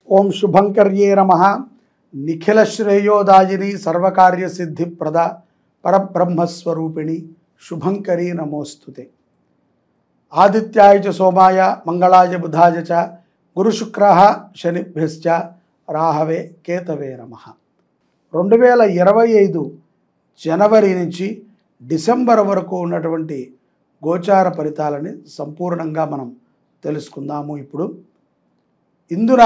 ఓం శుభంకర్యే నమః. నిఖిల శ్రేయోదాయిని సర్వకార్య సిద్ధిప్రద పరబ్రహ్మస్వరూపిణి శుభంకరీ నమోస్తుతే. ఆదిత్యాయ చ సోమాయ మంగళాయ బుధాయ చ గురుశుక్రః శనిభ్యశ్చ రాహవే కేతవే నమః. 2025 జనవరి నుంచి డిసెంబర్ వరకు ఉన్నటువంటి గోచార ఫలితాలని సంపూర్ణంగా మనం తెలుసుకుందాము. ఇప్పుడు ఇందున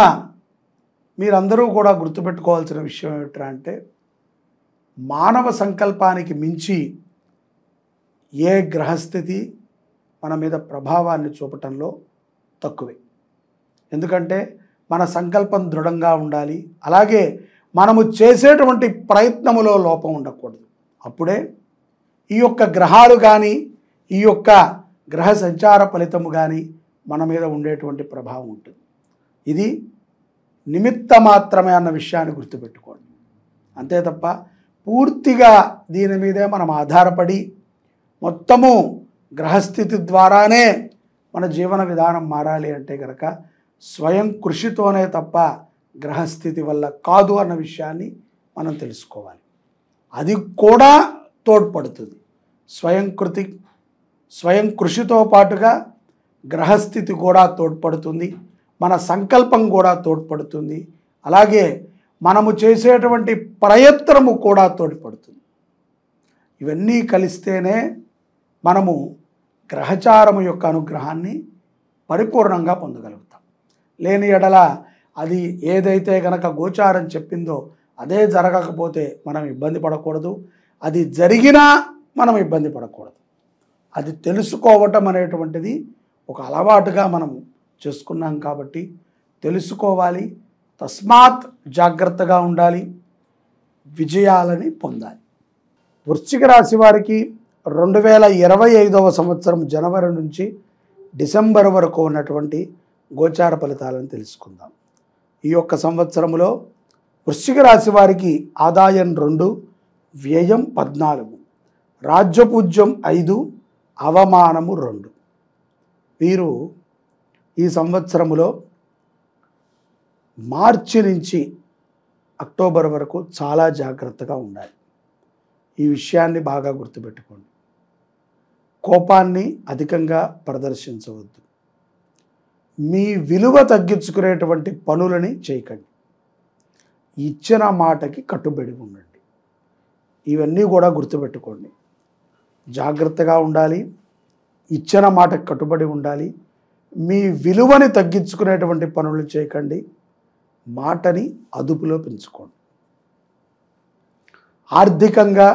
మీరందరూ కూడా గుర్తుపెట్టుకోవాల్సిన విషయం ఏమిటంటే, మానవ సంకల్పానికి మించి ఏ గ్రహస్థితి మన మీద ప్రభావాన్ని చూపటంలో తక్కువే. ఎందుకంటే మన సంకల్పం దృఢంగా ఉండాలి, అలాగే మనము చేసేటువంటి ప్రయత్నములో లోపం ఉండకూడదు. అప్పుడే ఈ యొక్క గ్రహాలు కానీ ఈ యొక్క గ్రహ సంచార ఫలితము కానీ మన మీద ఉండేటువంటి ప్రభావం ఉంటుంది. ఇది నిమిత్త మాత్రమే అన్న విషయాన్ని గుర్తుపెట్టుకోండి. అంతే తప్ప పూర్తిగా దీని మీదే మనం ఆధారపడి మొత్తము గ్రహస్థితి ద్వారానే మన జీవన విధానం మారాలి అంటే కనుక స్వయం కృషితోనే తప్ప గ్రహస్థితి వల్ల కాదు అన్న విషయాన్ని మనం తెలుసుకోవాలి. అది కూడా తోడ్పడుతుంది. స్వయం కృషితో పాటుగా గ్రహస్థితి కూడా తోడ్పడుతుంది, మన సంకల్పం కూడా తోడ్పడుతుంది, అలాగే మనము చేసేటువంటి ప్రయత్నము కూడా తోడ్పడుతుంది. ఇవన్నీ కలిస్తేనే మనము గ్రహచారము యొక్క అనుగ్రహాన్ని పరిపూర్ణంగా పొందగలుగుతాం. లేని ఎడల అది ఏదైతే గనక గోచారం చెప్పిందో అదే జరగకపోతే మనం ఇబ్బంది పడకూడదు, అది జరిగినా మనం ఇబ్బంది పడకూడదు. అది తెలుసుకోవటం అనేటువంటిది ఒక అలవాటుగా మనం చేసుకున్నాం కాబట్టి తెలుసుకోవాలి. తస్మాత్ జాగ్రత్తగా ఉండాలి, విజయాలని పొందాలి. వృశ్చిక రాశి వారికి 2025వ సంవత్సరం జనవరి నుంచి డిసెంబర్ వరకు ఉన్నటువంటి గోచార ఫలితాలను తెలుసుకుందాం. ఈ యొక్క సంవత్సరంలో వృశ్చిక రాశి వారికి ఆదాయం 2, వ్యయం 14, రాజ్యపూజ్యం 5, అవమానము 2. వీరు ఈ సంవత్సరములో మార్చి నుంచి అక్టోబర్ వరకు చాలా జాగ్రత్తగా ఉండాలి. ఈ విషయాన్ని బాగా గుర్తుపెట్టుకోండి. కోపాన్ని అధికంగా ప్రదర్శించవద్దు. మీ విలువ తగ్గించుకునేటువంటి పనులని చేయకండి. ఇచ్చిన మాటకి కట్టుబడి ఉండండి. ఇవన్నీ కూడా గుర్తుపెట్టుకోండి. జాగ్రత్తగా ఉండాలి, ఇచ్చిన మాటకి కట్టుబడి ఉండాలి, మీ విలువని తగ్గించుకునేటువంటి పనులు చేయకండి, మాటని అదుపులో పెంచుకోండి. ఆర్థికంగా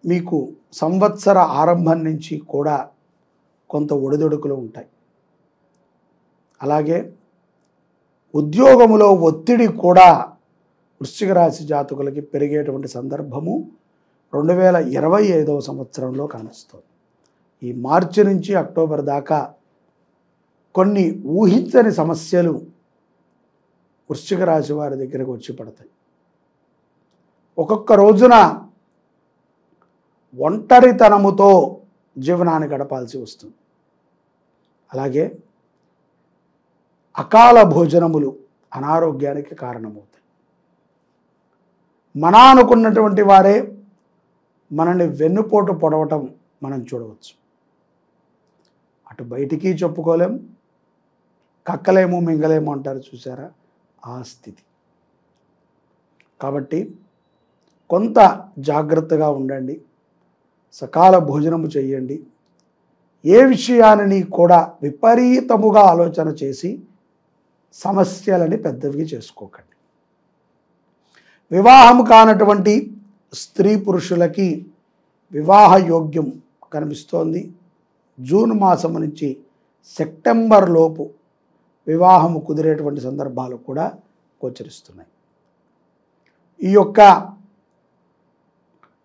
మీకు సంవత్సర ఆరంభం నుంచి కూడా కొంత ఒడిదుడుకులు ఉంటాయి. అలాగే ఉద్యోగములో ఒత్తిడి కూడా వృశ్చిక రాశి జాతకులకి పెరిగేటువంటి సందర్భము 2025వ సంవత్సరంలో కనిపిస్తుంది. ఈ మార్చి నుంచి అక్టోబర్ దాకా కొన్ని ఊహించని సమస్యలు వృశ్చిక రాశి వారి దగ్గరకు వచ్చి పడతాయి. ఒక్కొక్క రోజున ఒంటరితనముతో జీవనాన్ని గడపాల్సి వస్తుంది. అలాగే అకాల భోజనములు అనారోగ్యానికి కారణమవుతాయి. మన అనుకున్నటువంటి వారే మనల్ని వెన్నుపోటు పొడవటం మనం చూడవచ్చు. అటు బయటికి చెప్పుకోలేం, కక్కలేము మింగలేము అంటారు చూసారా, ఆ స్థితి. కాబట్టి కొంత జాగ్రత్తగా ఉండండి, సకాల భోజనము చేయండి. ఏ విషయాన్ని కూడా విపరీతముగా ఆలోచన చేసి సమస్యలని పెద్దవి చేసుకోకండి. వివాహం కానటువంటి స్త్రీ పురుషులకి వివాహ యోగ్యం కనిపిస్తోంది. జూన్ మాసం నుంచి సెప్టెంబర్ లోపు వివాహము కుదిరేటువంటి సందర్భాలు కూడా గోచరిస్తున్నాయి. ఈ యొక్క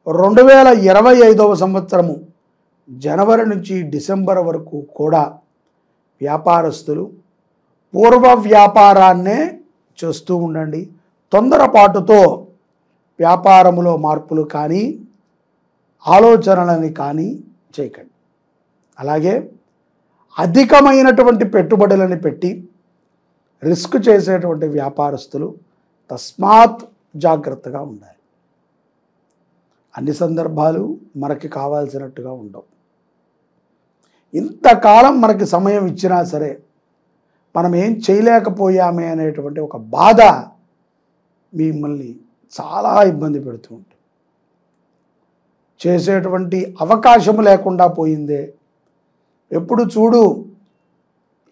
2025వ సంవత్సరము జనవరి నుంచి డిసెంబర్ వరకు కూడా వ్యాపారస్తులు పూర్వ వ్యాపారాన్నే చేస్తూ ఉండండి. తొందరపాటుతో వ్యాపారములో మార్పులు కానీ ఆలోచనలని కానీ చేయకండి. అలాగే అధికమైనటువంటి పెట్టుబడులను పెట్టి రిస్క్ చేసేటువంటి వ్యాపారస్తులు తస్మాత్ జాగ్రత్తగా ఉండాలి. అన్ని సందర్భాలు మనకి కావాల్సినట్టుగా ఉండవు. ఇంతకాలం మనకి సమయం ఇచ్చినా సరే మనం ఏం చేయలేకపోయామే అనేటువంటి ఒక బాధ మిమ్మల్ని చాలా ఇబ్బంది పెడుతూ ఉంటుంది. చేసేటువంటి అవకాశం లేకుండా పోయిందే. ఎప్పుడు చూడు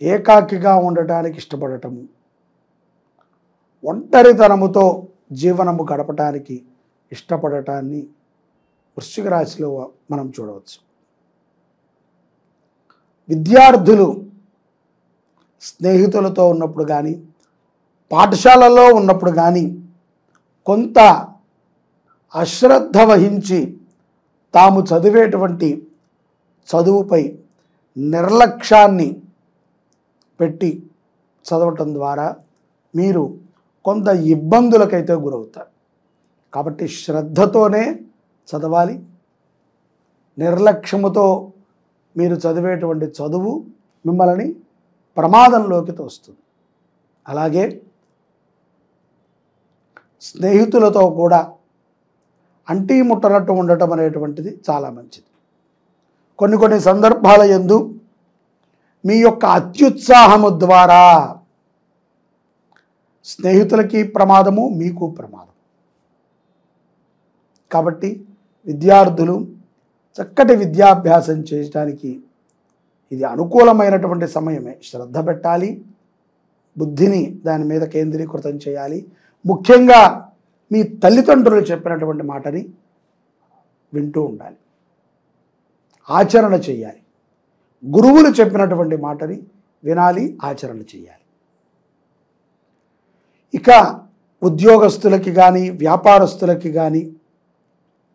ఏకాకిగా ఉండటానికి ఇష్టపడటము, ఒంటరితనముతో జీవనము గడపటానికి ఇష్టపడటాన్ని వృశ్చిక రాశిలో మనం చూడవచ్చు. విద్యార్థులు స్నేహితులతో ఉన్నప్పుడు కానీ పాఠశాలలో ఉన్నప్పుడు కానీ కొంత అశ్రద్ధ వహించి తాము చదివేటువంటి చదువుపై నిర్లక్ష్యాన్ని పెట్టి చదవటం ద్వారా మీరు కొంత ఇబ్బందులకైతే గురవుతారు. కాబట్టి శ్రద్ధతోనే చదవాలి. నిర్లక్ష్యముతో మీరు చదివేటువంటి చదువు మిమ్మల్ని ప్రమాదంలోకి తోస్తుంది. అలాగే స్నేహితులతో కూడా అంటీ ముట్టనట్టు ఉండటం అనేటువంటిది చాలా మంచిది. కొన్ని సందర్భాల యందు మీ యొక్క అత్యుత్సాహము ద్వారా స్నేహితులకి ప్రమాదము, మీకు ప్రమాదం. కాబట్టి విద్యార్థులు చక్కటి విద్యాభ్యాసం చేయడానికి ఇది అనుకూలమైనటువంటి సమయమే. శ్రద్ధ పెట్టాలి, బుద్ధిని దాని మీద కేంద్రీకృతం చేయాలి. ముఖ్యంగా మీ తల్లిదండ్రులు చెప్పినటువంటి మాటని వింటూ ఉండాలి, ఆచరణ చేయాలి. గురువులు చెప్పినటువంటి మాటని వినాలి, ఆచరణ చేయాలి. ఇక ఉద్యోగస్తులకి కానీ వ్యాపారస్తులకి కానీ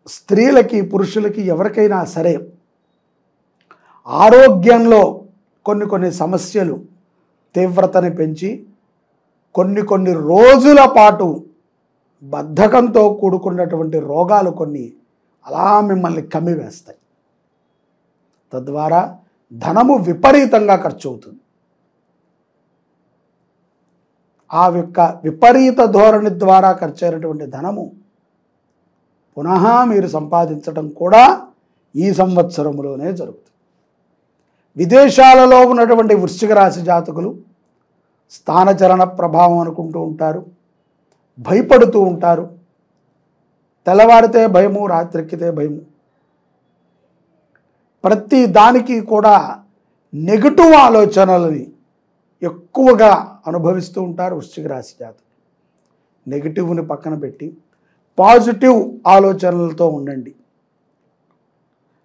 స్త్రీలకి పురుషులకి ఎవరికైనా సరే ఆరోగ్యంలో కొన్ని సమస్యలు తీవ్రతని పెంచి కొన్ని రోజుల పాటు బద్ధకంతో కూడుకున్నటువంటి రోగాలు కొన్ని అలా మిమ్మల్ని కమ్మివేస్తాయి. తద్వారా ధనము విపరీతంగా ఖర్చు అవుతుంది. ఆ యొక్క విపరీత ధోరణి ద్వారా ఖర్చయినటువంటి ధనము పునః మీరు సంపాదించడం కూడా ఈ సంవత్సరంలోనే జరుగుతుంది. విదేశాలలో ఉన్నటువంటి వృశ్చిక రాశి జాతకులు స్థానచలన ప్రభావం అనుకుంటూ ఉంటారు, భయపడుతూ ఉంటారు. తెల్లవారితే భయము, రాత్రెక్కితే భయము. ప్రతి దానికి కూడా నెగటివ్ ఆలోచనలని ఎక్కువగా అనుభవిస్తూ ఉంటారు వృశ్చిక రాశి జాతకులు. నెగిటివ్ని పక్కన పెట్టి పాజిటివ్ ఆలోచనలతో ఉండండి.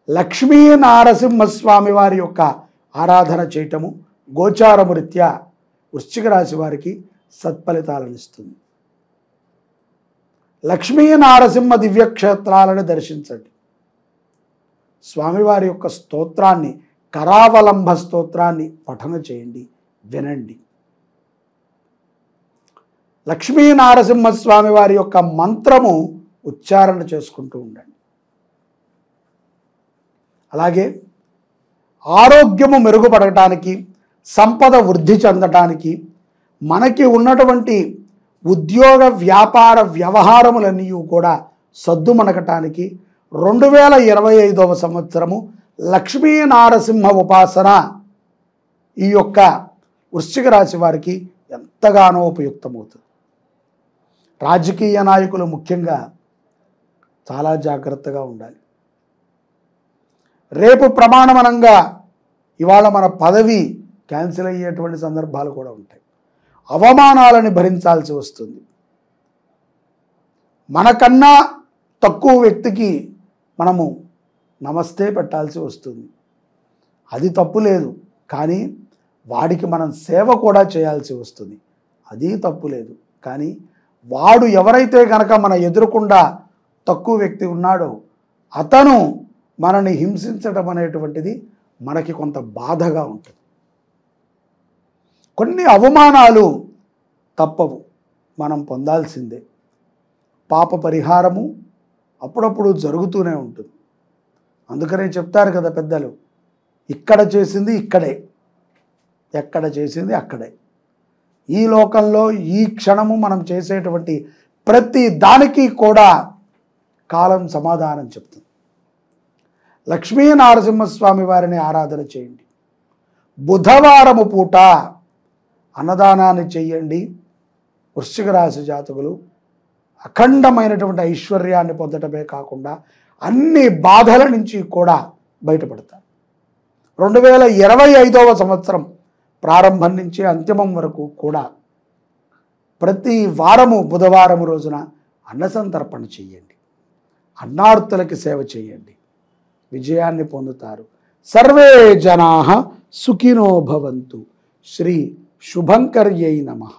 లక్ష్మీ నారసింహస్వామి వారి యొక్క ఆరాధన చేయటము గోచారము రీత్యా వృశ్చిక రాశి వారికి సత్ఫలితాలను ఇస్తుంది. లక్ష్మీ నారసింహ దివ్యక్షేత్రాలను దర్శించండి. స్వామివారి యొక్క స్తోత్రాన్ని, కరావలంబ స్తోత్రాన్ని పఠన చేయండి, వినండి. లక్ష్మీ నారసింహస్వామి వారి యొక్క మంత్రము ఉచ్చారణ చేసుకుంటూ ఉండండి. అలాగే ఆరోగ్యము మెరుగుపడటానికి, సంపద వృద్ధి చెందటానికి, మనకి ఉన్నటువంటి ఉద్యోగ వ్యాపార వ్యవహారములన్నీ కూడా సద్దుమణగటానికి 2025వ సంవత్సరము లక్ష్మీ నారసింహ ఉపాసన ఈ యొక్క వృశ్చిక రాశి వారికి ఎంతగానో ఉపయుక్తమవుతుంది. రాజకీయ నాయకులు ముఖ్యంగా చాలా జాగ్రత్తగా ఉండాలి. రేపు ప్రమాణమనంగా ఇవాళ మన పదవి క్యాన్సిల్ అయ్యేటువంటి సందర్భాలు కూడా ఉంటాయి. అవమానాలని భరించాల్సి వస్తుంది. మనకన్నా తక్కువ వ్యక్తికి మనము నమస్తే పెట్టాల్సి వస్తుంది. అది తప్పు లేదు, కానీ వాడికి మనం సేవ కూడా చేయాల్సి వస్తుంది. అది తప్పు లేదు, కానీ వాడు ఎవరైతే కనుక మన ఎదురుకుండా తక్కువ వ్యక్తి ఉన్నాడో అతను మనని హింసించడం అనేటువంటిది మనకి కొంత బాధగా ఉంటుంది. కొన్ని అవమానాలు తప్పవు, మనం పొందాల్సిందే. పాప పరిహారము అప్పుడప్పుడు జరుగుతూనే ఉంటుంది. అందుకనే చెప్తారు కదా పెద్దలు, ఇక్కడ చేసింది ఇక్కడే, ఎక్కడ చేసింది అక్కడే. ఈ లోకంలో ఈ క్షణము మనం చేసేటువంటి ప్రతి దానికి కూడా కాలం సమాధానం చెప్తుంది. లక్ష్మీ నరసింహస్వామి వారిని ఆరాధన చేయండి. బుధవారము పూట అన్నదానాన్ని చెయ్యండి. వృశ్చిక రాశి జాతకులు అఖండమైనటువంటి ఐశ్వర్యాన్ని పొందటమే కాకుండా అన్ని బాధల నుంచి కూడా బయటపడతారు. 2025వ సంవత్సరం ప్రారంభం నుంచి అంతిమం వరకు కూడా ప్రతి వారము బుధవారం రోజున అన్నసంతర్పణ చెయ్యండి. అన్నార్తులకి సేవ చేయండి. విజయాన్ని పొందుతారు. సర్వే జనాః సుఖినో భవంతు. శ్రీ శుభంకర్యై నమః.